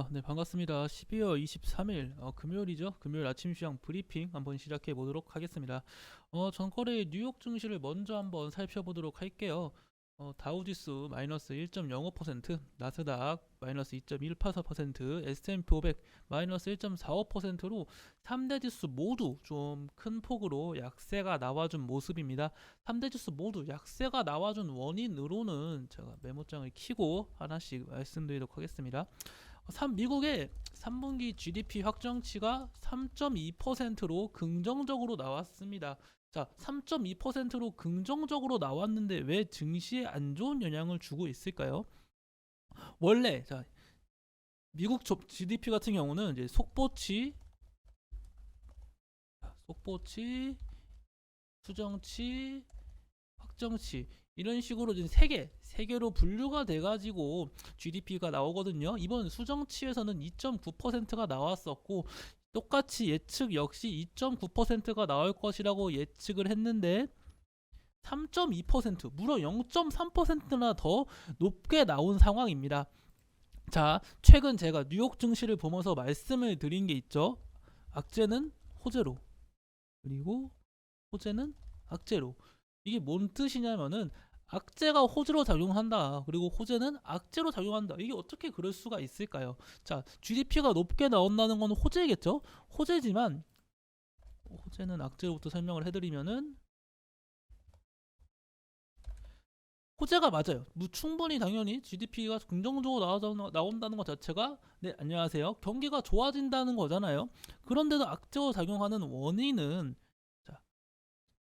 네, 반갑습니다. 12월 23일, 금요일이죠. 금요일 아침 시장 브리핑 한번 시작해 보도록 하겠습니다. 전거래 뉴욕 증시를 먼저 한번 살펴보도록 할게요. 다우지수 마이너스 1.05%, 나스닥 마이너스 2.18%, S&P 500 마이너스 1.45%로 3대 지수 모두 좀 큰 폭으로 약세가 나와준 모습입니다. 3대 지수 모두 약세가 나와준 원인으로는 제가 메모장을 켜고 하나씩 말씀드리도록 하겠습니다. 미국의 3분기 GDP 확정치가 3.2%로 긍정적으로 나왔습니다. 자, 3.2%로 긍정적으로 나왔는데 왜 증시에 안 좋은 영향을 주고 있을까요? 원래 자, 미국 GDP 같은 경우는 이제 속보치, 수정치, 확정치 이런 식으로 이제 세 개로 분류가 돼가지고 GDP가 나오거든요. 이번 수정치에서는 2.9%가 나왔었고 똑같이 예측 역시 2.9%가 나올 것이라고 예측을 했는데 3.2% 무려 0.3%나 더 높게 나온 상황입니다. 자, 최근 제가 뉴욕 증시를 보면서 말씀을 드린 게 있죠. 악재는 호재로, 그리고 호재는 악재로. 이게 뭔 뜻이냐면은 악재가 호재로 작용한다. 그리고 호재는 악재로 작용한다. 이게 어떻게 그럴 수가 있을까요? 자, GDP가 높게 나온다는 건 호재겠죠? 호재지만 호재는 악재로부터 설명을 해드리면은 호재가 맞아요. 충분히 당연히 GDP가 긍정적으로 나온다는 것 자체가 네, 안녕하세요. 경기가 좋아진다는 거잖아요. 그런데도 악재로 작용하는 원인은 자,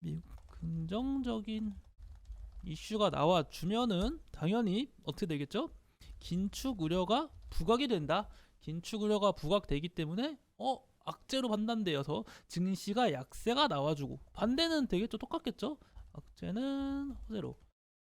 미국 긍정적인 이슈가 나와주면은 당연히 어떻게 되겠죠? 긴축 우려가 부각이 된다. 긴축 우려가 부각되기 때문에 악재로 판단되어서 증시가 약세가 나와주고 반대는 되겠죠? 똑같겠죠? 악재는 호재로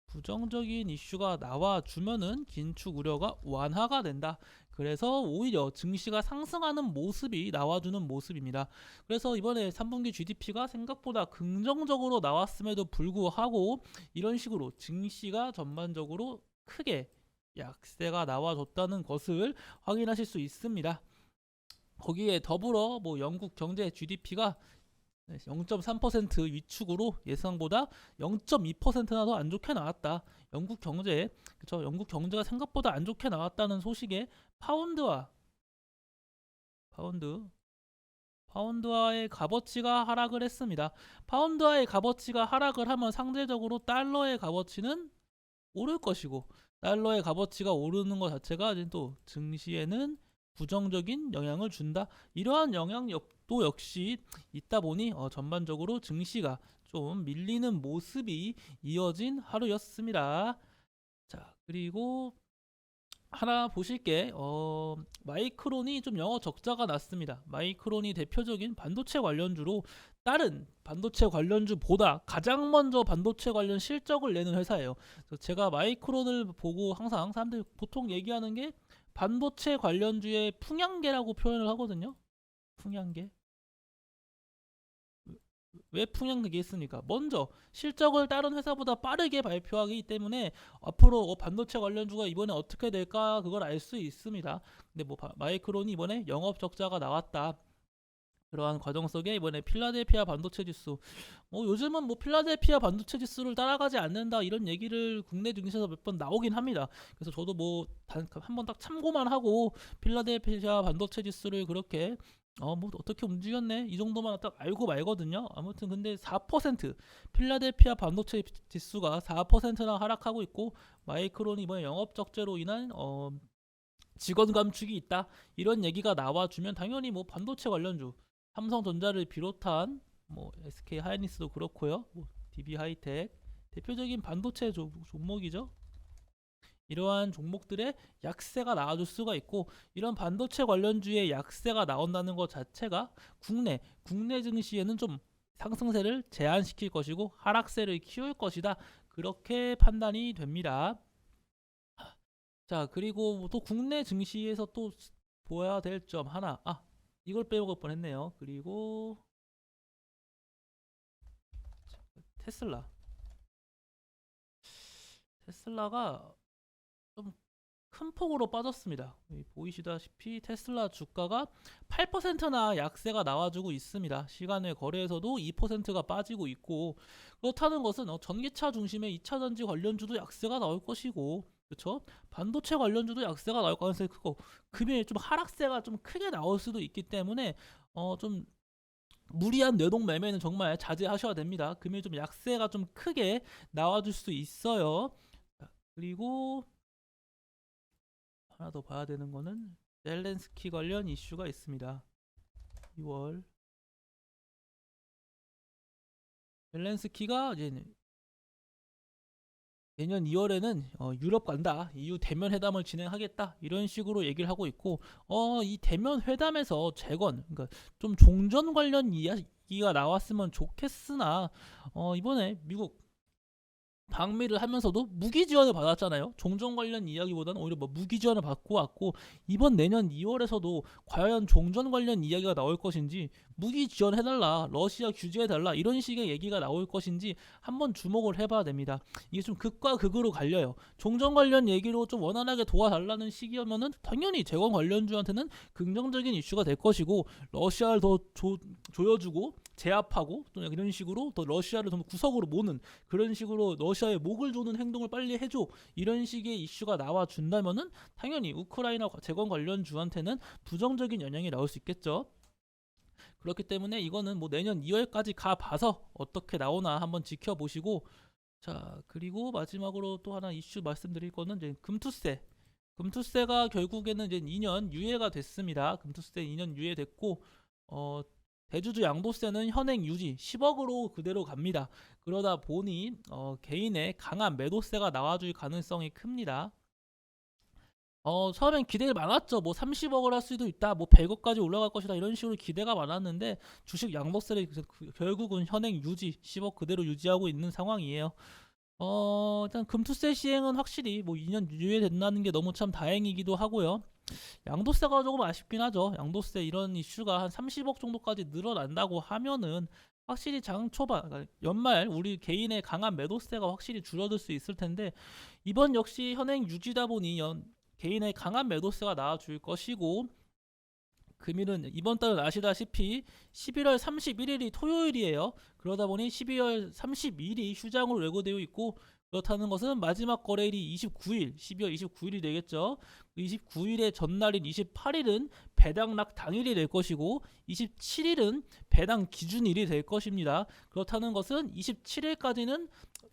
부정적인 이슈가 나와주면은 긴축 우려가 완화가 된다. 그래서 오히려 증시가 상승하는 모습이 나와주는 모습입니다. 그래서 이번에 3분기 GDP가 생각보다 긍정적으로 나왔음에도 불구하고 이런 식으로 증시가 전반적으로 크게 약세가 나와줬다는 것을 확인하실 수 있습니다. 거기에 더불어 뭐 영국 경제 GDP가 0.3% 위축으로 예상보다 0.2%나 더 안 좋게 나왔다. 영국 경제, 그쵸? 영국 경제가 생각보다 안 좋게 나왔다는 소식에 파운드와 파운드, 파운드와의 값어치가 하락을 했습니다. 파운드와의 값어치가 하락을 하면 상대적으로 달러의 값어치는 오를 것이고 달러의 값어치가 오르는 것 자체가 이제 또 증시에는 부정적인 영향을 준다. 이러한 영향력도 역시 있다 보니 전반적으로 증시가 좀 밀리는 모습이 이어진 하루였습니다. 자, 그리고 하나 보실 게 마이크론이 좀 영어 적자가 났습니다. 마이크론이 대표적인 반도체 관련주로 다른 반도체 관련주보다 가장 먼저 반도체 관련 실적을 내는 회사예요. 그래서 제가 마이크론을 보고 항상 사람들이 보통 얘기하는 게 반도체 관련주의 풍향계라고 표현을 하거든요. 풍향계. 왜 풍향계기 했습니까? 먼저 실적을 다른 회사보다 빠르게 발표하기 때문에 앞으로 반도체 관련주가 이번에 어떻게 될까 그걸 알 수 있습니다. 근데 뭐 마이크론이 이번에 영업 적자가 나왔다. 그러한 과정 속에 이번에 필라델피아 반도체 지수 요즘은 뭐 필라델피아 반도체 지수를 따라가지 않는다 이런 얘기를 국내 증시에서 몇 번 나오긴 합니다. 그래서 저도 뭐 한번 딱 참고만 하고 필라델피아 반도체 지수를 그렇게 뭐 어떻게 움직였네 이 정도만 딱 알고 말거든요. 아무튼 근데 4% 필라델피아 반도체 지수가 4%나 하락하고 있고 마이크론이 이번에 영업 적재로 인한 직원 감축이 있다 이런 얘기가 나와주면 당연히 뭐 반도체 관련주 삼성전자를 비롯한 뭐 SK 하이닉스도 그렇고요. 뭐 DB 하이텍 대표적인 반도체 종목이죠. 이러한 종목들의 약세가 나와줄 수가 있고 이런 반도체 관련주의 약세가 나온다는 것 자체가 국내 증시에는 좀 상승세를 제한시킬 것이고 하락세를 키울 것이다. 그렇게 판단이 됩니다. 자, 그리고 또 국내 증시에서 또 보아야 될 점 하나. 이걸 빼먹을 뻔했네요. 그리고 테슬라. 테슬라가 좀 큰 폭으로 빠졌습니다. 보이시다시피 테슬라 주가가 8%나 약세가 나와주고 있습니다. 시간외 거래에서도 2%가 빠지고 있고, 그렇다는 것은 전기차 중심의 2차전지 관련주도 약세가 나올 것이고, 그렇죠? 반도체 관련주도 약세가 나올 가능성이 크고, 금일 좀 하락세가 좀 크게 나올 수도 있기 때문에 좀 무리한 뇌동 매매는 정말 자제하셔야 됩니다. 금일 좀 약세가 좀 크게 나와줄 수 있어요. 그리고 하나 더 봐야 되는 거는 젤렌스키 관련 이슈가 있습니다. 2월 젤렌스키가 이제 내년 2월에는 유럽 간다. EU 대면 회담을 진행하겠다. 이런 식으로 얘기를 하고 있고, 이 대면 회담에서 재건, 그러니까 좀 종전 관련 이야기가 나왔으면 좋겠으나, 이번에 미국 방미를 하면서도 무기 지원을 받았잖아요. 종전 관련 이야기보다는 오히려 뭐 무기 지원을 받고 왔고, 이번 내년 2월에서도 과연 종전 관련 이야기가 나올 것인지, 무기 지원해달라, 러시아 규제해달라 이런 식의 얘기가 나올 것인지 한번 주목을 해봐야 됩니다. 이게 좀 극과 극으로 갈려요. 종전 관련 얘기로 좀 원활하게 도와달라는 시기면은 당연히 재건 관련주한테는 긍정적인 이슈가 될 것이고, 러시아를 더 조여주고 제압하고 또 이런 식으로 더 러시아를 좀 구석으로 모는 그런 식으로 러시아의 목을 조는 행동을 빨리 해줘, 이런 식의 이슈가 나와준다면은 당연히 우크라이나 재건 관련주한테는 부정적인 영향이 나올 수 있겠죠. 그렇기 때문에 이거는 뭐 내년 2월까지 가봐서 어떻게 나오나 한번 지켜보시고, 자 그리고 마지막으로 또 하나 이슈 말씀드릴 거는 이제 금투세가 결국에는 이제 2년 유예가 됐습니다. 금투세 2년 유예됐고, 대주주 양도세는 현행 유지 10억으로 그대로 갑니다. 그러다 보니 개인의 강한 매도세가 나와줄 가능성이 큽니다. 처음엔 기대가 많았죠. 뭐 30억을 할 수도 있다, 뭐 100억까지 올라갈 것이다, 이런 식으로 기대가 많았는데 주식 양도세를 결국은 현행 유지 10억 그대로 유지하고 있는 상황이에요. 일단 금투세 시행은 확실히 뭐 2년 유예된다는 게 너무 참 다행이기도 하고요. 양도세가 조금 아쉽긴 하죠. 양도세 이런 이슈가 한 30억 정도까지 늘어난다고 하면은 확실히 장 초반, 그러니까 연말 우리 개인의 강한 매도세가 확실히 줄어들 수 있을 텐데, 이번 역시 현행 유지다 보니 개인의 강한 매도세가 나와줄 것이고, 금일은 이번 달은 아시다시피 11월 31일이 토요일이에요. 그러다 보니 12월 30일이 휴장으로 예고되어 있고, 그렇다는 것은 마지막 거래일이 29일, 12월 29일이 되겠죠. 29일의 전날인 28일은 배당락 당일이 될 것이고, 27일은 배당 기준일이 될 것입니다. 그렇다는 것은 27일까지는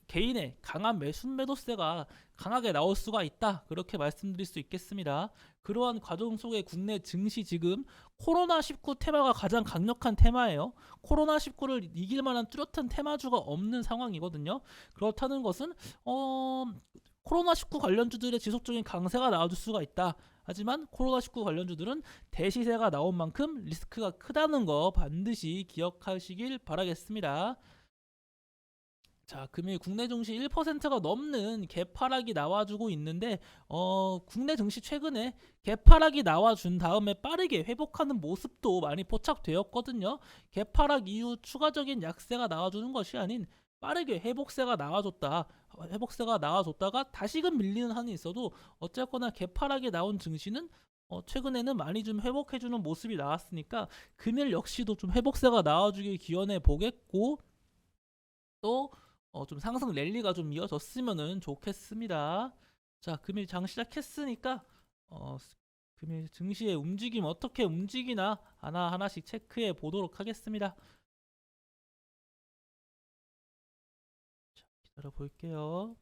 개인의 강한 순매도세가 강하게 나올 수가 있다, 그렇게 말씀드릴 수 있겠습니다. 그러한 과정 속에 국내 증시 지금 코로나19 테마가 가장 강력한 테마예요. 코로나19를 이길 만한 뚜렷한 테마주가 없는 상황이거든요. 그렇다는 것은 코로나19 관련주들의 지속적인 강세가 나와줄 수가 있다. 하지만 코로나19 관련주들은 대시세가 나온 만큼 리스크가 크다는 거 반드시 기억하시길 바라겠습니다. 자, 금일 국내 증시 1%가 넘는 개파락이 나와주고 있는데, 국내 증시 최근에 개파락이 나와준 다음에 빠르게 회복하는 모습도 많이 포착되었거든요. 개파락 이후 추가적인 약세가 나와주는 것이 아닌 빠르게 회복세가 나와줬다가 다시금 밀리는 한이 있어도 어쨌거나 개파락이 나온 증시는 최근에는 많이 좀 회복해주는 모습이 나왔으니까 금일 역시도 좀 회복세가 나와주길 기원해 보겠고, 또 좀 상승 랠리가 좀 이어졌으면 좋겠습니다. 자, 금일 장 시작했으니까 금일 증시의 움직임 어떻게 움직이나 하나하나씩 체크해 보도록 하겠습니다. 자, 기다려 볼게요.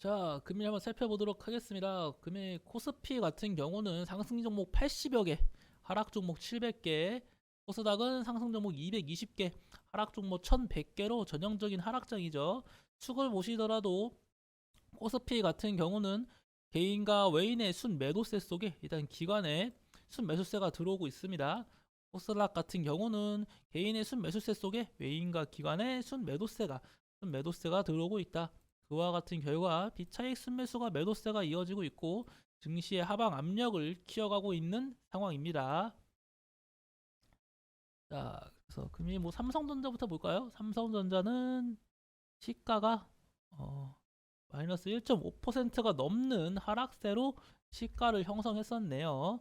자, 금일 한번 살펴보도록 하겠습니다. 금일 코스피 같은 경우는 상승 종목 80여 개, 하락 종목 700개, 코스닥은 상승 종목 220개, 하락 종목 1100개로 전형적인 하락장이죠. 축을 보시더라도 코스피 같은 경우는 개인과 외인의 순 매도세 속에 일단 기관의 순 매수세가 들어오고 있습니다. 코스닥 같은 경우는 개인의 순 매수세 속에 외인과 기관의 순 매도세가 들어오고 있다. 그와 같은 결과 비차익 순매수가 매도세가 이어지고 있고, 증시의 하방 압력을 키워가고 있는 상황입니다. 자, 그래서 금일 뭐 삼성전자부터 볼까요? 삼성전자는 시가가 마이너스 1.5%가 넘는 하락세로 시가를 형성했었네요.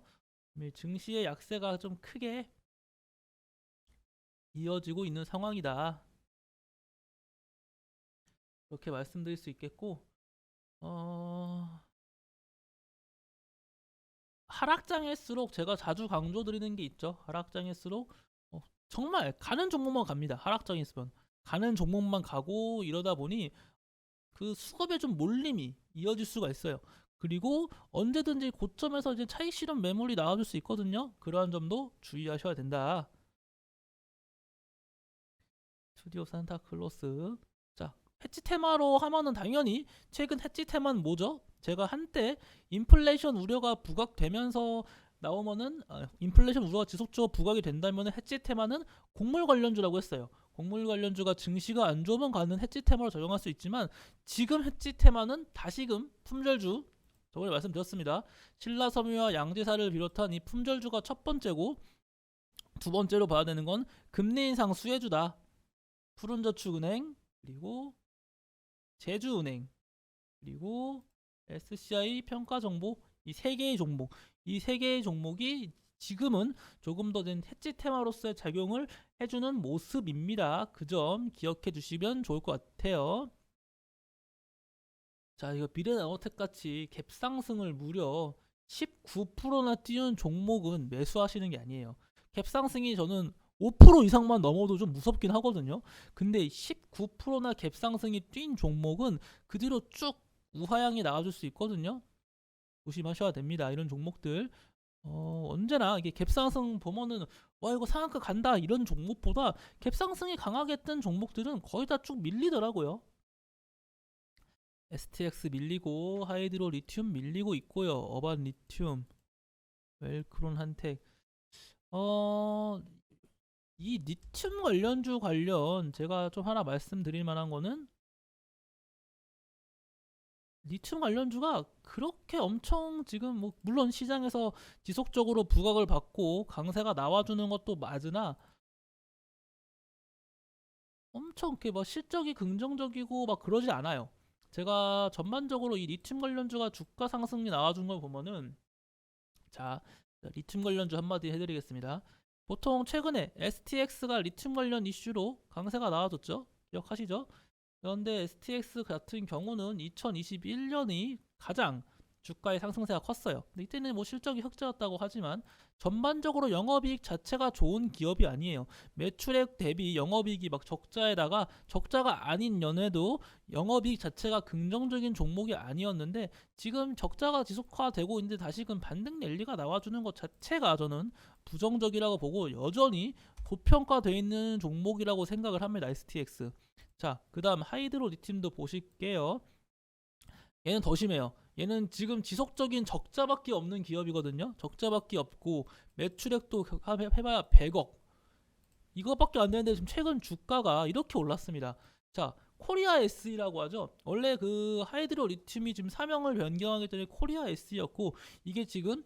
금일 증시의 약세가 좀 크게 이어지고 있는 상황이다. 이렇게 말씀드릴 수 있겠고, 하락장일수록 제가 자주 강조드리는 게 있죠. 하락장일수록 정말 가는 종목만 갑니다. 하락장이 있으면 가는 종목만 가고 이러다 보니 그 수급에 좀 몰림이 이어질 수가 있어요. 그리고 언제든지 고점에서 이제 차익 실현 매물이 나와줄 수 있거든요. 그러한 점도 주의하셔야 된다. 스튜디오 산타클로스. 자, 해치 테마로 하면은 당연히 최근 해치 테마는 뭐죠? 제가 한때 인플레이션 우려가 부각되면서 나오면은 인플레이션 우려가 지속적으로 부각이 된다면은 해치 테마는 곡물 관련주라고 했어요. 곡물 관련주가 증시가 안 좋으면 가는 해치 테마로 적용할 수 있지만 지금 해치 테마는 다시금 품절주, 저번에 말씀드렸습니다. 신라섬유와 양지사를 비롯한 이 품절주가 첫 번째고, 두 번째로 봐야 되는 건 금리 인상 수혜주다. 푸른저축은행, 그리고 제주은행, 그리고 SCI 평가정보, 이 세 개의 종목, 이 세 개의 종목이 지금은 조금 더 된 해지 테마로서의 작용을 해주는 모습입니다. 그 점 기억해 주시면 좋을 것 같아요. 자, 이거 미래나노텍 같이 갭상승을 무려 19%나 띄운 종목은 매수하시는 게 아니에요. 갭상승이 저는 5% 이상만 넘어도 좀 무섭긴 하거든요. 근데 19%나 갭상승이 뛴 종목은 그 뒤로 쭉 우하향이 나와줄 수 있거든요. 조심하셔야 됩니다. 이런 종목들. 언제나 이게 갭상승 보면은 와 이거 상한가 간다 이런 종목보다 갭상승이 강하게 뜬 종목들은 거의 다 쭉 밀리더라고요. STX 밀리고 하이드로 리튬 밀리고 있고요. 어반 리튬, 웰크론 한텍. 이 리튬 관련주 관련 제가 좀 하나 말씀드릴 만한 거는, 리튬 관련주가 그렇게 엄청 지금 뭐 물론 시장에서 지속적으로 부각을 받고 강세가 나와주는 것도 맞으나 엄청 이렇게 뭐 실적이 긍정적이고 막 그러지 않아요. 제가 전반적으로 이 리튬 관련주가 주가 상승이 나와준 걸 보면은, 자, 리튬 관련주 한마디 해드리겠습니다. 보통 최근에 STX가 리튬 관련 이슈로 강세가 나와줬죠. 기억하시죠? 그런데 STX 같은 경우는 2021년이 가장 주가의 상승세가 컸어요. 근데 이때는 뭐 실적이 흑자였다고 하지만 전반적으로 영업이익 자체가 좋은 기업이 아니에요. 매출액 대비 영업이익이 막 적자에다가 적자가 아닌 연에도 영업이익 자체가 긍정적인 종목이 아니었는데 지금 적자가 지속화되고 있는데 다시금 반등 랠리가 나와주는 것 자체가 저는 부정적이라고 보고 여전히 고평가되어 있는 종목이라고 생각을 합니다. STX. 자, 그 다음 하이드로 리튬도 보실게요. 얘는 더 심해요. 얘는 지금 지속적인 적자밖에 없는 기업이거든요. 적자밖에 없고 매출액도 해봐야 100억. 이거밖에 안 되는데 지금 최근 주가가 이렇게 올랐습니다. 자, 코리아 SE라고 하죠. 원래 그 하이드로 리튬이 지금 사명을 변경하기 전에 코리아 SE였고 이게 지금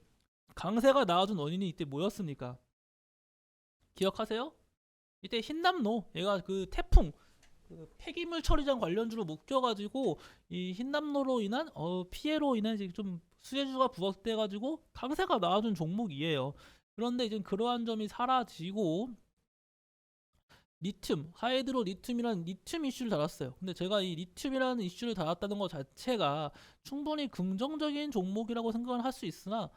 강세가 나와준 원인이 이때 뭐였습니까? 기억하세요? 이때 흰남노, 얘가 그 태풍, 그 폐기물 처리장 관련주로 묶여가지고 이 흰남노로 인한 피해로 인해 좀 수혜주가 부각돼가지고 강세가 나와준 종목이에요. 그런데 이제 그러한 점이 사라지고 리튬, 하이드로 리튬이라는 리튬 이슈를 달았어요. 근데 제가 이 리튬이라는 이슈를 달았다는 것 자체가 충분히 긍정적인 종목이라고 생각을 할 수 있으나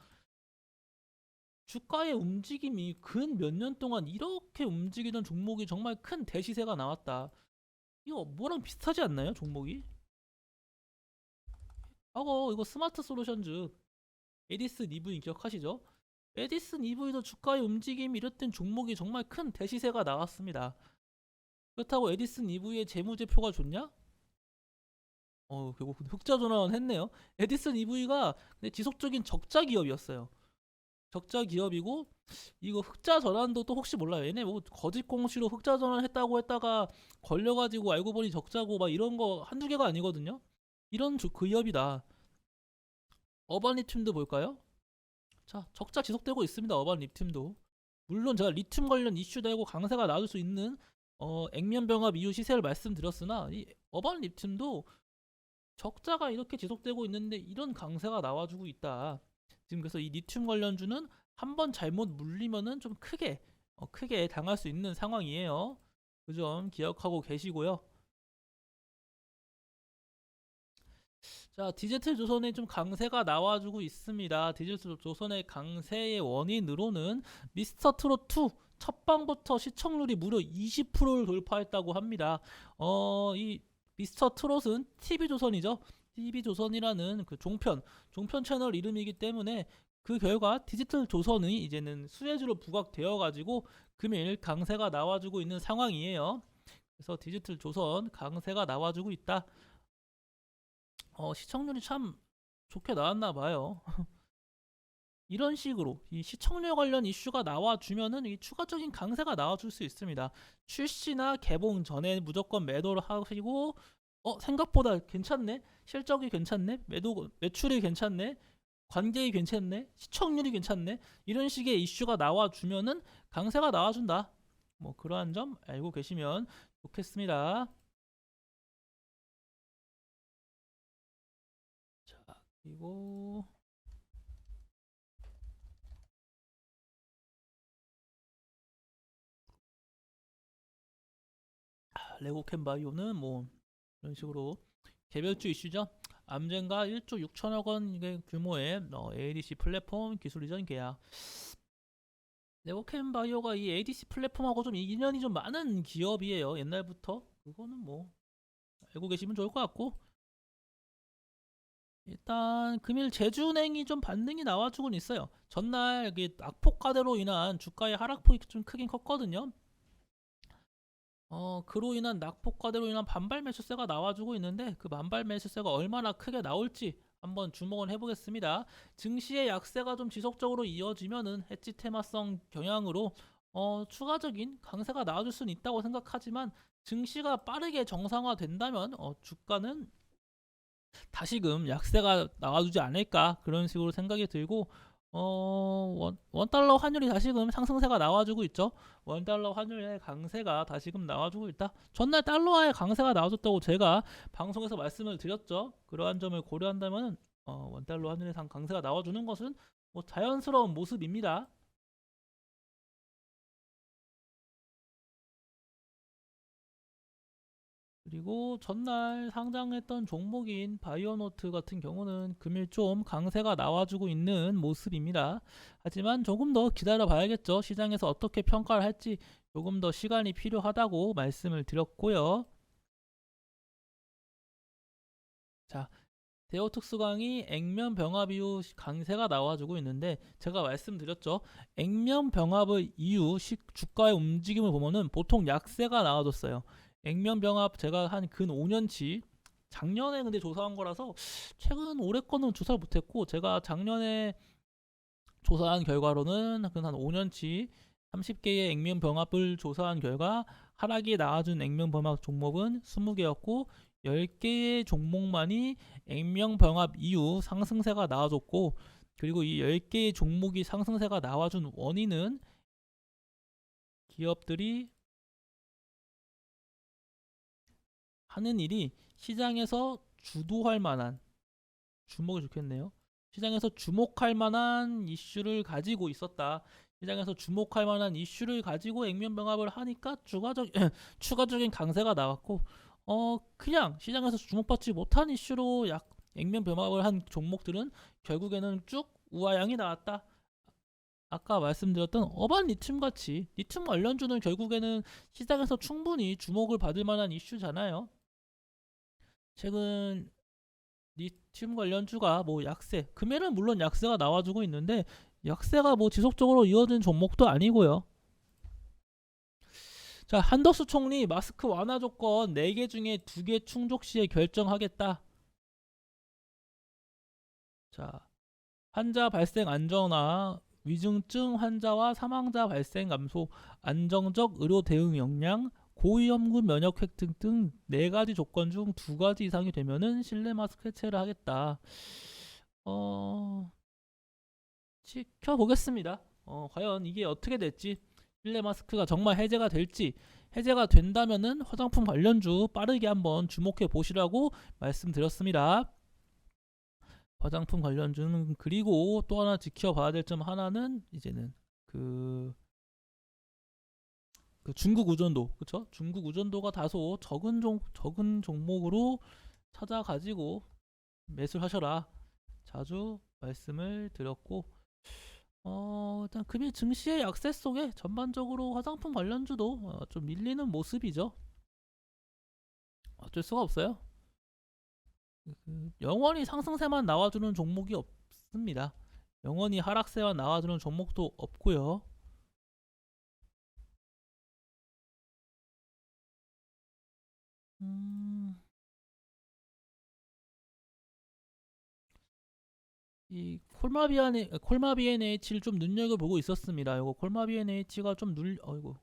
주가의 움직임이 근 몇 년 동안 이렇게 움직이던 종목이 정말 큰 대시세가 나왔다. 이거 뭐랑 비슷하지 않나요, 종목이? 이거 스마트 솔루션즈 에디슨 EV 기억하시죠? 에디슨 EV도 주가의 움직임이 이랬던 종목이 정말 큰 대시세가 나왔습니다. 그렇다고 에디슨 EV의 재무제표가 좋냐? 결국 흑자 전환했네요. 에디슨 EV가 지속적인 적자 기업이었어요. 적자 기업이고 이거 흑자 전환도 또 혹시 몰라요. 얘네 뭐 거짓 공시로 흑자 전환했다고 했다가 걸려가지고 알고 보니 적자고 막 이런 거 한두 개가 아니거든요. 이런 기업이다. 어반 리튬도 볼까요? 자, 적자 지속되고 있습니다. 어반 리튬도. 물론 제가 리튬 관련 이슈 되고 강세가 나올 수 있는 액면병합 이후 시세를 말씀드렸으나 이 어반 리튬도 적자가 이렇게 지속되고 있는데 이런 강세가 나와주고 있다. 지금 그래서 이 리튬 관련주는 한번 잘못 물리면은 좀 크게 당할 수 있는 상황이에요. 그 점 기억하고 계시고요. 자, 디지털 조선에 좀 강세가 나와주고 있습니다. 디지털 조선의 강세의 원인으로는 미스터 트롯 2 첫 방부터 시청률이 무려 20%를 돌파했다고 합니다. 이 미스터 트롯은 TV조선이죠. TV조선이라는 그 종편 채널 이름이기 때문에 그 결과 디지털 조선이 이제는 수혜주로 부각되어 가지고 금일 강세가 나와주고 있는 상황이에요. 그래서 디지털 조선 강세가 나와주고 있다. 시청률이 참 좋게 나왔나 봐요. 이런 식으로 이 시청률 관련 이슈가 나와주면은 이 추가적인 강세가 나와줄 수 있습니다. 출시나 개봉 전에 무조건 매도를 하시고 생각보다 괜찮네, 실적이 괜찮네, 매출이 괜찮네, 관계이 괜찮네, 시청률이 괜찮네, 이런 식의 이슈가 나와주면은 강세가 나와준다. 뭐 그러한 점 알고 계시면 좋겠습니다. 자, 그리고 레고캠 바이오는 뭐 이런 식으로 개별주 이슈죠. 암젠과 1조 6천억 원 규모의 ADC 플랫폼 기술 이전 계약. 레고캠 바이오가 이 ADC 플랫폼하고 좀 인연이 좀 많은 기업이에요. 옛날부터. 그거는 뭐 알고 계시면 좋을 것 같고. 일단 금일 제주은행이 좀 반등이 나와주곤 있어요. 전날 악폭과대로 인한 주가의 하락폭이 좀 크긴 컸거든요. 그로 인한 낙폭과대로 인한 반발 매수세가 나와주고 있는데 그 반발 매수세가 얼마나 크게 나올지 한번 주목을 해보겠습니다. 증시의 약세가 좀 지속적으로 이어지면은 해지 테마성 경향으로 추가적인 강세가 나와줄 수는 있다고 생각하지만 증시가 빠르게 정상화된다면 주가는 다시금 약세가 나와주지 않을까 그런 식으로 생각이 들고 원달러 환율이 다시금 상승세가 나와주고 있죠. 원달러 환율의 강세가 다시금 나와주고 있다. 전날 달러화의 강세가 나와줬다고 제가 방송에서 말씀을 드렸죠. 그러한 점을 고려한다면 원달러 환율의 강세가 나와주는 것은 뭐 자연스러운 모습입니다. 그리고 전날 상장했던 종목인 바이오노트 같은 경우는 금일 좀 강세가 나와주고 있는 모습입니다. 하지만 조금 더 기다려 봐야겠죠. 시장에서 어떻게 평가를 할지 조금 더 시간이 필요하다고 말씀을 드렸고요. 자, 대우특수강이 액면 병합 이후 강세가 나와주고 있는데 제가 말씀드렸죠. 액면 병합의 이후 주가의 움직임을 보면은 보통 약세가 나와줬어요. 액면 병합 제가 한 근 5년치 작년에 근데 조사한 거라서 최근 올해 거는 조사를 못했고 제가 작년에 조사한 결과로는 근 한 5년치 30개의 액면 병합을 조사한 결과 하락이 나와준 액면 병합 종목은 20개였고 10개의 종목만이 액면 병합 이후 상승세가 나와줬고 그리고 이 10개의 종목이 상승세가 나와준 원인은 기업들이 하는 일이 시장에서 주도할 만한 주목이 좋겠네요. 시장에서 주목할 만한 이슈를 가지고 있었다. 시장에서 주목할 만한 이슈를 가지고 액면 병합을 하니까 추가적인 강세가 나왔고 그냥 시장에서 주목받지 못한 이슈로 액면 병합을 한 종목들은 결국에는 쭉 우하향이 나왔다. 아까 말씀드렸던 어반 리튬 같이 리튬 관련주는 결국에는 시장에서 충분히 주목을 받을 만한 이슈잖아요. 최근 리튬 관련주가 뭐 약세, 금일은 물론 약세가 나와주고 있는데 약세가 뭐 지속적으로 이어진 종목도 아니고요. 자, 한덕수 총리 마스크 완화 조건 4개 중에 2개 충족 시에 결정하겠다. 자, 환자 발생 안전화, 위중증 환자와 사망자 발생 감소, 안정적 의료 대응 역량, 고위험군 면역 획득 등 4가지 조건 중 2가지 이상이 되면은 실내 마스크 해체를 하겠다. 어, 지켜보겠습니다. 과연 이게 어떻게 될지, 일레 마스크가 정말 해제가 될지, 해제가 된다면은 화장품 관련주 빠르게 한번 주목해 보시라고 말씀드렸습니다. 화장품 관련주는. 그리고 또 하나 지켜봐야 될 점 하나는 이제는 그, 그 중국 의존도, 그쵸? 중국 의존도가 다소 적은 종목으로 찾아가지고 매수를 하셔라, 자주 말씀을 드렸고, 일단 금일 증시의 약세 속에 전반적으로 화장품 관련주도 좀 밀리는 모습이죠. 어쩔 수가 없어요. 영원히 상승세만 나와주는 종목이 없습니다. 영원히 하락세만 나와주는 종목도 없고요. 음, 이 콜마 BNH를 좀 눈여겨보고 있었습니다. 이거 콜마 BNH가 좀 어이구,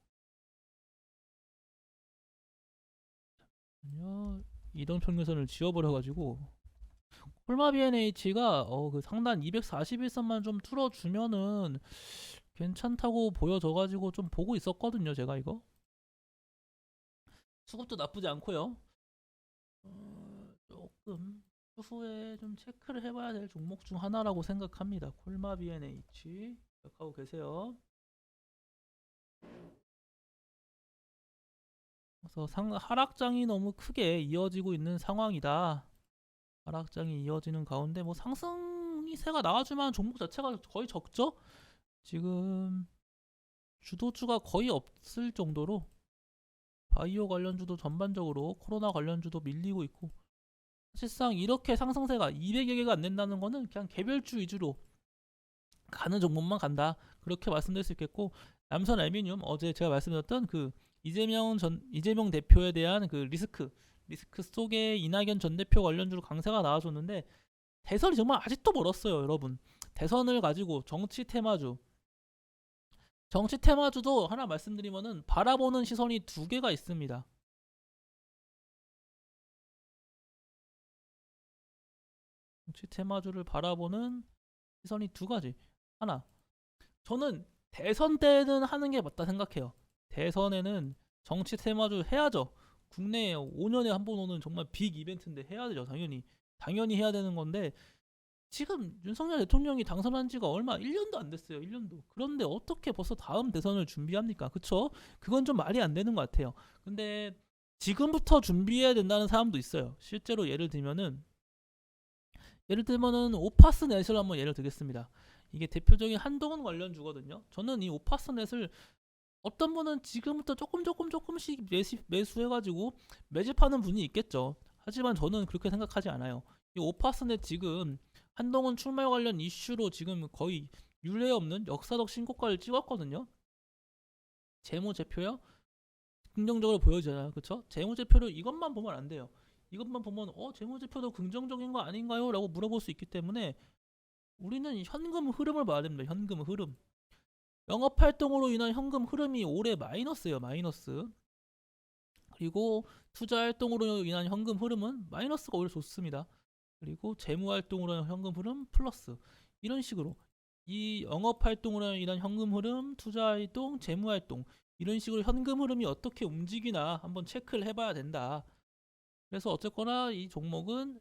아니요, 이동평균선을 지워버려가지고 콜마 BNH가 그 상단 241선만 좀 뚫어주면은 괜찮다고 보여져가지고 좀 보고 있었거든요. 제가 이거 수급도 나쁘지 않고요. 조금 추후에 좀 체크를 해봐야 될 종목 중 하나라고 생각합니다. 콜마 BNH 기억하고 계세요. 그래서 하락장이 너무 크게 이어지고 있는 상황이다. 하락장이 이어지는 가운데 뭐 상승세가 나와주면 종목 자체가 거의 적죠. 지금 주도주가 거의 없을 정도로 바이오 관련주도 전반적으로 코로나 관련주도 밀리고 있고, 사실상 이렇게 상승세가 200여 개가 안 된다는 거는 그냥 개별주 위주로 가는 종목만 간다, 그렇게 말씀드릴 수 있겠고, 남선 알미늄 어제 제가 말씀드렸던 그 이재명 대표에 대한 그 리스크 속에 이낙연 전 대표 관련주로 강세가 나와줬는데, 대선이 정말 아직도 멀었어요, 여러분. 대선을 가지고 정치 테마주도 하나 말씀드리면은 바라보는 시선이 두 개가 있습니다. 정치 테마주를 바라보는 시선이 두 가지. 하나, 저는 대선 때는 하는 게 맞다 생각해요. 대선에는 정치 테마주 해야죠. 국내에 5년에 한 번 오는 정말 빅 이벤트인데 해야 되죠. 당연히 해야 되는 건데, 지금 윤석열 대통령이 당선한 지가 얼마 1년도 안 됐어요. 1년도. 그런데 어떻게 벌써 다음 대선을 준비합니까? 그쵸? 그건 좀 말이 안 되는 것 같아요. 근데 지금부터 준비해야 된다는 사람도 있어요. 실제로 예를 들면은 오파스넷을 한번 예를 들겠습니다. 이게 대표적인 한동훈 관련주거든요. 저는 이 오파스넷을, 어떤 분은 지금부터 조금씩 매수해가지고 매집하는 분이 있겠죠. 하지만 저는 그렇게 생각하지 않아요. 이 오파스넷 지금 한동훈 출마 관련 이슈로 지금 거의 율례 없는 역사적 신고가를 찍었거든요. 재무제표요? 긍정적으로 보여지잖아요. 그쵸? 재무제표를 이것만 보면 안 돼요. 이것만 보면 재무제표도 긍정적인 거 아닌가요? 라고 물어볼 수 있기 때문에 우리는 현금 흐름을 봐야 됩니다. 현금 흐름. 영업활동으로 인한 현금 흐름이 올해 마이너스예요. 마이너스. 그리고 투자활동으로 인한 현금 흐름은 마이너스가 오히려 좋습니다. 그리고 재무활동으로 인한 현금 흐름 플러스. 이런 식으로 이 영업활동으로 인한 현금 흐름, 투자활동, 재무활동, 이런 식으로 현금 흐름이 어떻게 움직이나 한번 체크를 해봐야 된다. 그래서 어쨌거나 이 종목은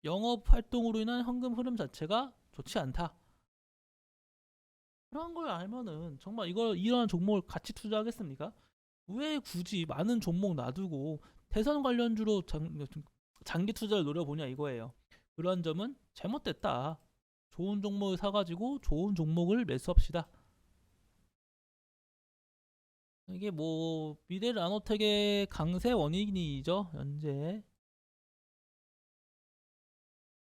영업활동으로 인한 현금 흐름 자체가 좋지 않다. 그런 걸 알면은 정말 이런 종목을 같이 투자하겠습니까? 왜 굳이 많은 종목 놔두고 대선 관련주로 장기 투자를 노려보냐 이거예요. 그러한 점은 잘못됐다. 좋은 종목을 사가지고 좋은 종목을 매수합시다. 이게 뭐 미래 나노텍의 강세 원인이죠. 현재.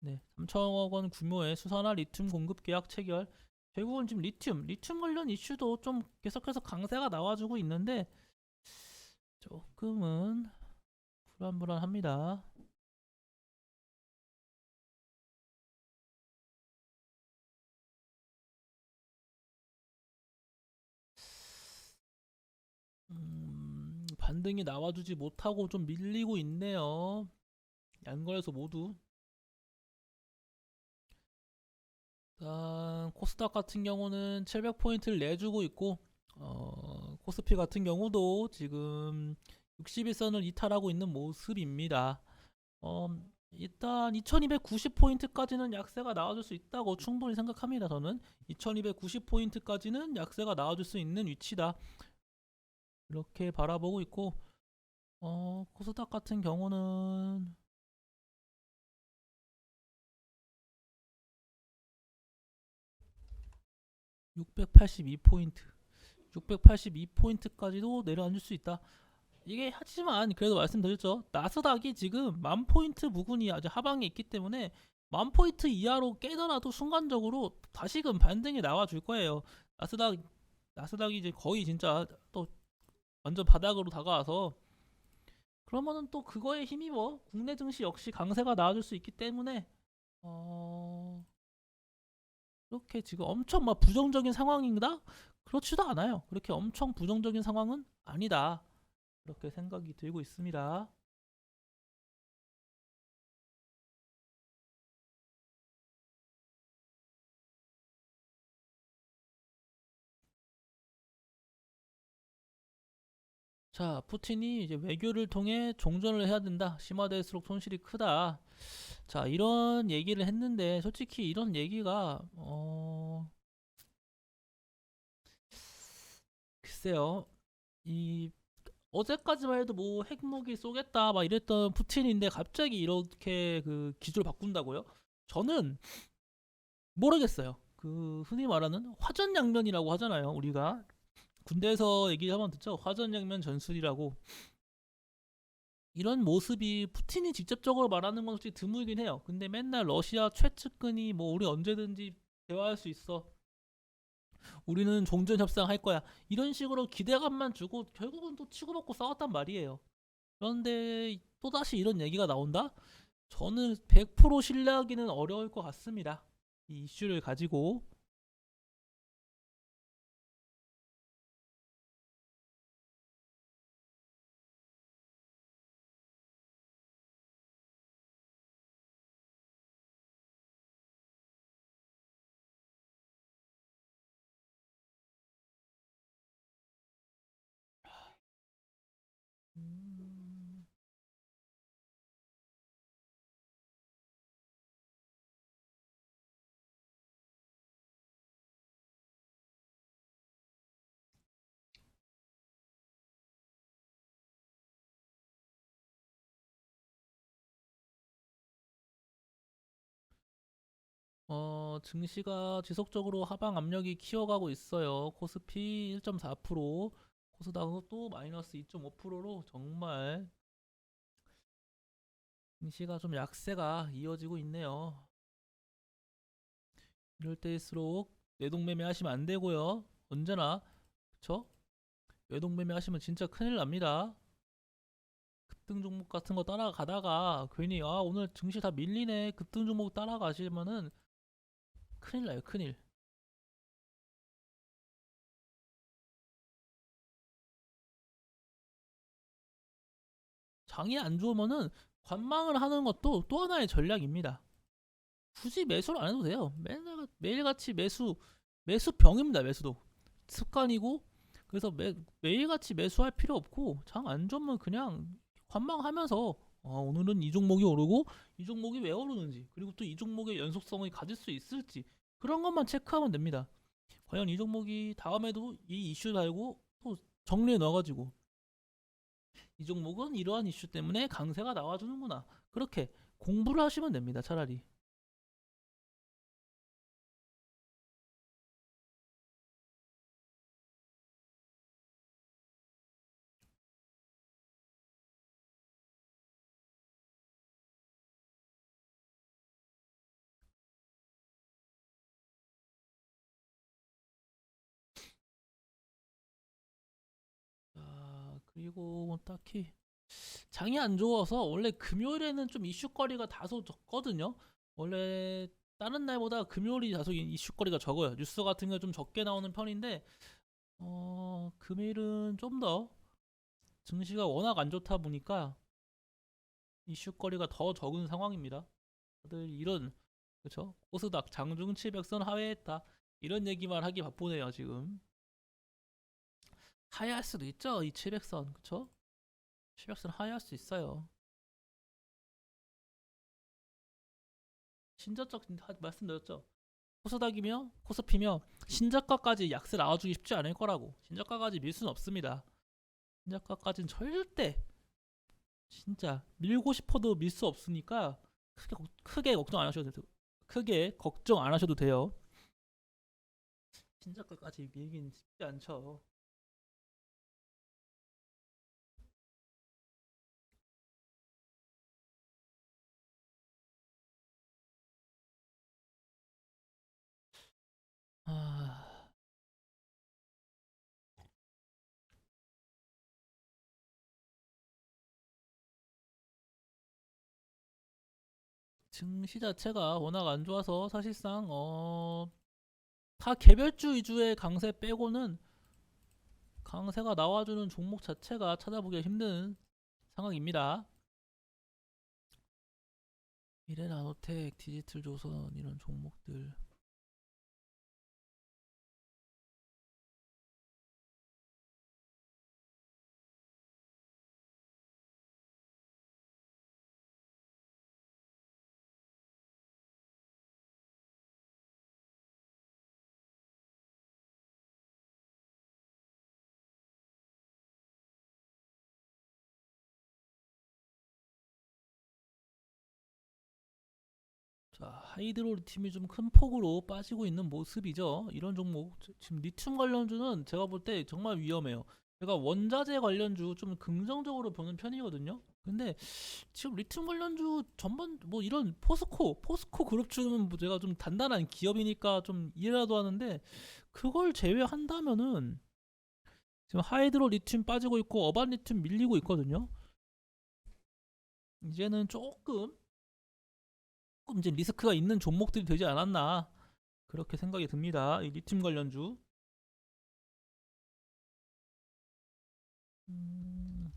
네, 3천억 원 규모의 수산화 리튬 공급 계약 체결. 결국은 지금 리튬 관련 이슈도 좀 계속해서 강세가 나와주고 있는데 조금은 불안합니다. 반등이 나와주지 못하고 좀 밀리고 있네요. 양거래소 모두. 일단 코스닥 같은 경우는 700포인트를 내주고 있고 코스피 같은 경우도 지금 60일선을 이탈하고 있는 모습입니다. 어, 일단 2290포인트까지는 약세가 나와줄 수 있다고 충분히 생각합니다. 저는 2290포인트까지는 약세가 나와줄 수 있는 위치다, 이렇게 바라보고 있고, 코스닥 같은 경우는 682포인트 682포인트까지도 내려앉을 수 있다. 이게 하지만 그래도 말씀드렸죠. 나스닥이 지금 10,000포인트 부근이 아주 하방에 있기 때문에 10,000포인트 이하로 깨더라도 순간적으로 다시금 반등이 나와줄 거예요. 나스닥 나스닥이 이제 거의 진짜 또 완전 바닥으로 다가와서, 그러면은 또 그거에 힘입어 국내 증시 역시 강세가 나와줄 수 있기 때문에 어 그렇게 지금 엄청 막 부정적인 상황인가? 그렇지도 않아요. 그렇게 엄청 부정적인 상황은 아니다, 그렇게 생각이 들고 있습니다. 자, 푸틴이 이제 외교를 통해 종전을 해야 된다, 심화될수록 손실이 크다. 자, 이런 얘기를 했는데 솔직히 이런 얘기가 글쎄요. 이 어제까지만 해도 뭐 핵무기 쏘겠다 막 이랬던 푸틴인데 갑자기 이렇게 그 기조를 바꾼다고요? 저는 모르겠어요. 그 흔히 말하는 화전양면이라고 하잖아요. 우리가 군대에서 얘기 한번 듣죠. 화전양면 전술이라고. 이런 모습이 푸틴이 직접적으로 말하는 건 솔직히 드물긴 해요. 근데 맨날 러시아 최측근이 뭐 우리 언제든지 대화할 수 있어, 우리는 종전 협상할 거야, 이런 식으로 기대감만 주고 결국은 또 치고받고 싸웠단 말이에요. 그런데 또다시 이런 얘기가 나온다? 저는 100% 신뢰하기는 어려울 것 같습니다, 이 이슈를 가지고. 음, 증시가 지속적으로 하방 압력이 키워가고 있어요. 코스피 1.4%, 코스닥도 마이너스 2.5%로 정말 증시가 좀 약세가 이어지고 있네요. 이럴 때일수록 내동매매 하시면 안 되고요. 언제나, 그쵸? 외동매매 하시면 진짜 큰일 납니다. 급등 종목 같은 거 따라가다가 괜히 오늘 증시 다 밀리네 급등 종목 따라가시면은 큰일 나요, 큰일. 장이 안 좋으면은 관망을 하는 것도 또 하나의 전략입니다. 굳이 매수를 안 해도 돼요. 매일같이 매수병입니다. 매수도 습관이고. 그래서 매일같이 매수할 필요 없고, 장 안 좋으면 그냥 관망하면서 오늘은 이 종목이 오르고 이 종목이 왜 오르는지, 그리고 또 이 종목의 연속성을 가질 수 있을지, 그런 것만 체크하면 됩니다. 과연 이 종목이 다음에도 이 이슈 달고 또 정리해 놔가지고 이 종목은 이러한 이슈 때문에 강세가 나와주는구나, 그렇게 공부를 하시면 됩니다, 차라리. 그리고 뭐 딱히 장이 안 좋아서 원래 금요일에는 좀 이슈거리가 다소 적거든요. 원래 다른 날보다 금요일이 다소 이슈거리가 적어요. 뉴스 같은 게 좀 적게 나오는 편인데 금요일은 좀 더 증시가 워낙 안 좋다 보니까 이슈거리가 더 적은 상황입니다. 다들 이런 그쵸? 코스닥 장중 700선 하회했다. 이런 얘기만 하기 바쁘네요, 지금. 하회할 수도 있죠, 이 700선. 그쵸? 700선 하회할 수 있어요. 신저적 말씀드렸죠. 코스닥이며 코스피며 신저가까지 약세 나와주기 쉽지 않을 거라고. 신저가까지 밀 수는 없습니다. 신저가까지는 절대 진짜 밀고 싶어도 밀 수 없으니까 크게 걱정 안 하셔도 돼요. 크게 걱정 안 하셔도 돼요. 신저가까지 밀긴 쉽지 않죠. 아, 증시 자체가 워낙 안 좋아서 사실상 다 개별주 위주의 강세 빼고는 강세가 나와주는 종목 자체가 찾아보기가 힘든 상황입니다. 미래나노텍, 디지털조선 이런 종목들. 자, 하이드로 리튬이 좀 큰 폭으로 빠지고 있는 모습이죠. 이런 종목 지금 리튬 관련주는 제가 볼 때 정말 위험해요. 제가 원자재 관련주 좀 긍정적으로 보는 편이거든요. 근데 지금 리튬 관련주 전반 뭐 이런 포스코 그룹주는 뭐 제가 좀 단단한 기업이니까 좀 이해라도 하는데 그걸 제외한다면은 지금 하이드로 리튬 빠지고 있고 어반 리튬 밀리고 있거든요. 이제는 조금 이제 리스크가 있는 종목들이 되지 않았나 그렇게 생각이 듭니다. 이 리튬 관련주. 음,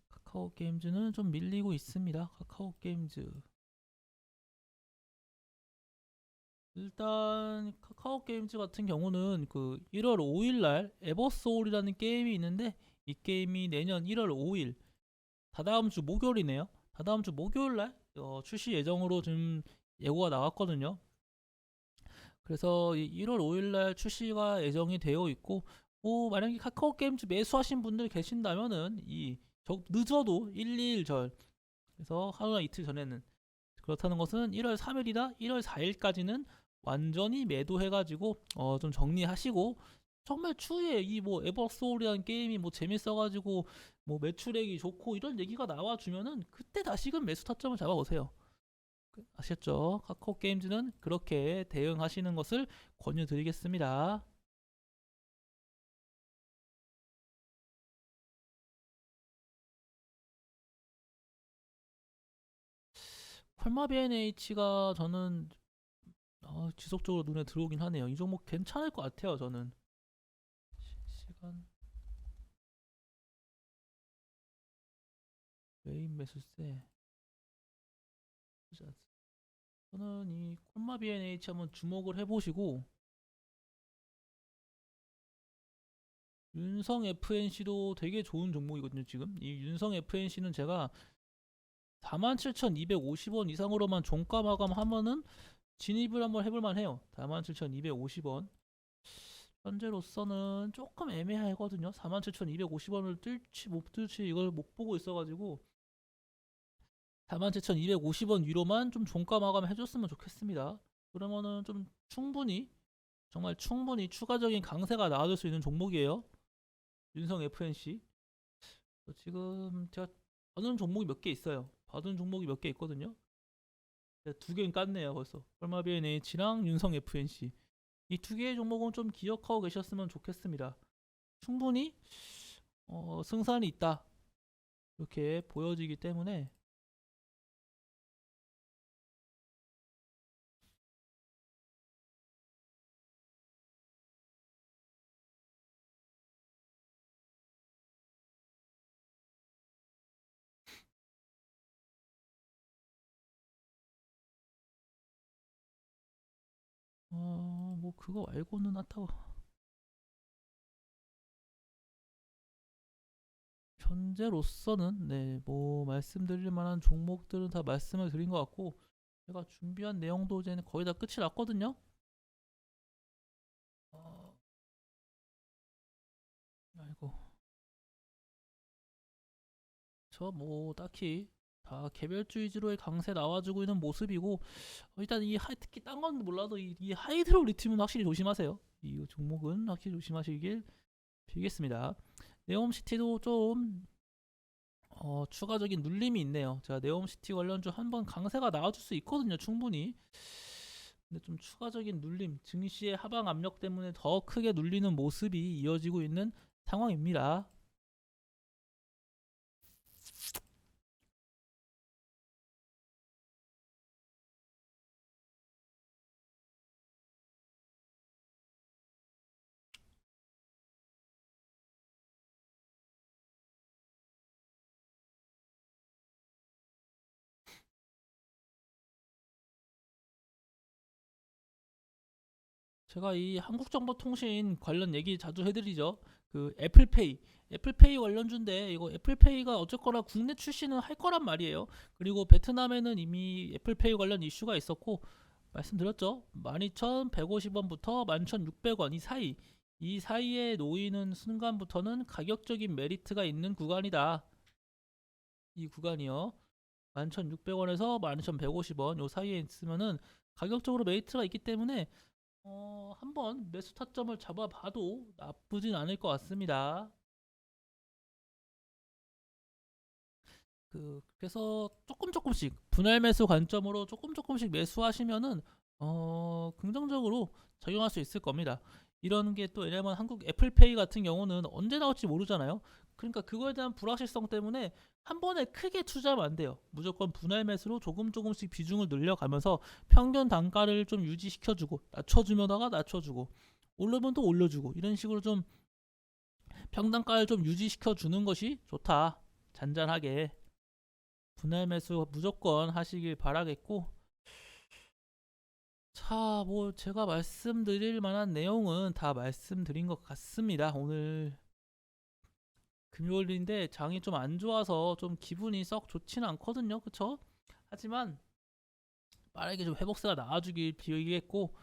카카오 게임즈는 좀 밀리고 있습니다. 카카오 게임즈. 일단 카카오 게임즈 같은 경우는 그 1월 5일 날 에버소울이라는 게임이 있는데 이 게임이 내년 1월 5일 다다음 주 목요일이네요. 다다음 주 목요일 날 출시 예정으로 지금 예고가 나왔거든요. 그래서 1월 5일 날 출시가 예정이 되어 있고 뭐 만약에 카카오 게임즈 매수하신 분들 계신다면은 늦어도 1, 2일 전 그래서 하루나 이틀 전에는 그렇다는 것은 1월 3일이나 1월 4일까지는 완전히 매도해가지고 좀 정리하시고 정말 추후에 이 뭐 에버소울이라는 게임이 뭐 재밌어가지고 뭐 매출액이 좋고 이런 얘기가 나와주면은 그때 다시금 매수 타점을 잡아보세요. 아셨죠? 카카오 게임즈는 그렇게 대응하시는 것을 권유드리겠습니다. 콜마 BNH가 저는 지속적으로 눈에 들어오긴 하네요. 이 종목 괜찮을 것 같아요. 저는 시간 메인 매수세 저는 이 콜마 BNH 한번 주목을 해보시고 윤성 FNC도 되게 좋은 종목이거든요. 지금 이 윤성 FNC는 제가 47,250원 이상으로만 종가 마감하면은 진입을 한번 해볼만 해요. 47,250원. 현재로서는 조금 애매하거든요. 47,250원을 뜰지 못 뜰지 이걸 못 보고 있어가지고 47,250원 위로만 좀 종가 마감 해줬으면 좋겠습니다. 그러면은 좀 정말 충분히 추가적인 강세가 나와줄 수 있는 종목이에요. 윤성 FNC. 지금 제가 봐둔 종목이 몇 개 있어요. 봐둔 종목이 몇 개 있거든요. 두 개는 깠네요 벌써. 펄마비엔 H랑 윤성 FNC. 이 두 개의 종목은 좀 기억하고 계셨으면 좋겠습니다. 충분히 승산이 있다 이렇게 보여지기 때문에 뭐 그거 말고는 나타고 현재로서는 네, 뭐 말씀드릴 만한 종목들은 다 말씀을 드린 것 같고 제가 준비한 내용도 이제 거의 다 끝이 났거든요. 어, 아이고 저 뭐 딱히 다 개별주의지로의 강세 나와주고 있는 모습이고 일단 특히 딴 건 몰라도 이 하이드로 리튬은 확실히 조심하세요. 이 종목은 확실히 조심하시길 빌겠습니다. 네옴시티도 좀 추가적인 눌림이 있네요. 제가 네옴시티 관련주 한번 강세가 나와줄 수 있거든요, 충분히. 근데 좀 추가적인 눌림, 증시의 하방 압력 때문에 더 크게 눌리는 모습이 이어지고 있는 상황입니다. 제가 이 한국정보통신 관련 얘기 자주 해드리죠. 그 애플페이 관련주인데 이거 애플페이가 어쨌거나 국내 출시는 할 거란 말이에요. 그리고 베트남에는 이미 애플페이 관련 이슈가 있었고 말씀드렸죠. 12,150원부터 11,600원 이 사이에 놓이는 순간부터는 가격적인 메리트가 있는 구간이다. 이 구간이요. 11,600원에서 12,150원 요 사이에 있으면은 가격적으로 메리트가 있기 때문에 한번 매수 타점을 잡아봐도 나쁘진 않을 것 같습니다. 그래서 조금씩 분할 매수 관점으로 조금씩 매수하시면은 긍정적으로 작용할 수 있을 겁니다. 이런 게 또 왜냐면 한국 애플페이 같은 경우는 언제 나올지 모르잖아요. 그러니까 그거에 대한 불확실성 때문에 한 번에 크게 투자하면 안 돼요. 무조건 분할 매수로 조금씩 비중을 늘려가면서 평균 단가를 좀 유지시켜주고 낮춰주면다가 낮춰주고 올르면 또 올려주고 이런 식으로 좀 평단가를 좀 유지시켜 주는 것이 좋다. 잔잔하게 분할 매수 무조건 하시길 바라겠고 자, 뭐 제가 말씀드릴 만한 내용은 다 말씀드린 것 같습니다. 오늘 금요일인데 장이 좀 안 좋아서 좀 기분이 썩 좋지는 않거든요. 그쵸? 하지만 빠르게 좀 회복세가 나와주길 빌겠고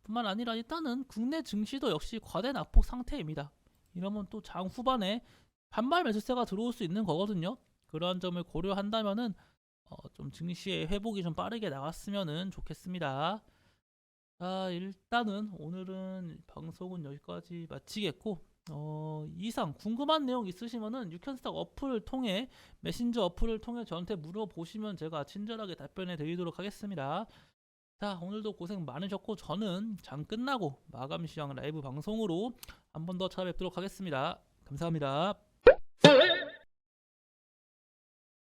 뿐만 아니라 일단은 국내 증시도 역시 과대 낙폭 상태입니다. 이러면 또 장 후반에 반발 매수세가 들어올 수 있는 거거든요. 그러한 점을 고려한다면은 좀 증시의 회복이 좀 빠르게 나왔으면 좋겠습니다. 자, 일단은 오늘은 방송은 여기까지 마치겠고 이상 궁금한 내용 있으시면은 유캔스탁 어플을 통해 메신저 어플을 통해 저한테 물어보시면 제가 친절하게 답변해 드리도록 하겠습니다. 자, 오늘도 고생 많으셨고 저는 장 끝나고 마감 시황 라이브 방송으로 한 번 더 찾아뵙도록 하겠습니다. 감사합니다.